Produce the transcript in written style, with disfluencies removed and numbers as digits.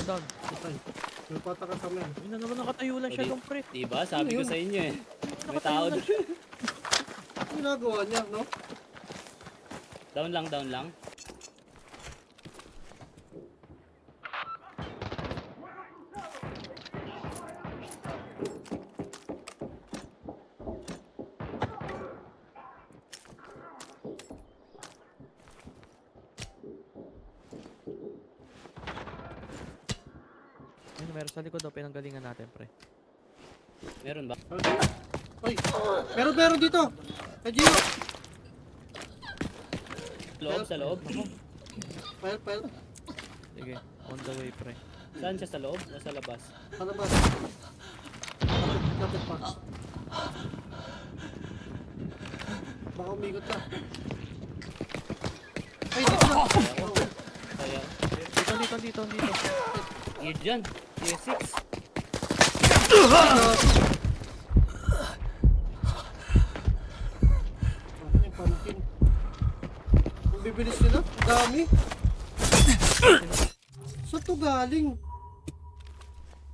down. Patay. May pataka kami. Ay na naman nakatayo lang siya Pwede. doon, pre. Diba? Sabi ko Ano yun? sa inyo eh. May Nakatayo tao na doon. siya. Ano ginagawa niya, no? Down lang, down lang. Ay, meron sa likod daw, pinanggalingan natin, pre. Meron ba? Ay! Meron dito! Ay, Gio! Loob, sa loob. Pile. Sige, on the way, pre. Saan siya sa loob? Nasa labas. Palabas. Lapit pa. Baka umikot ka. Ay, dito na! Kaya, Dito. gear dyan. Tier 6. Ano yung pumpkin? Ang bibilis nila. Dami. Saan to galing?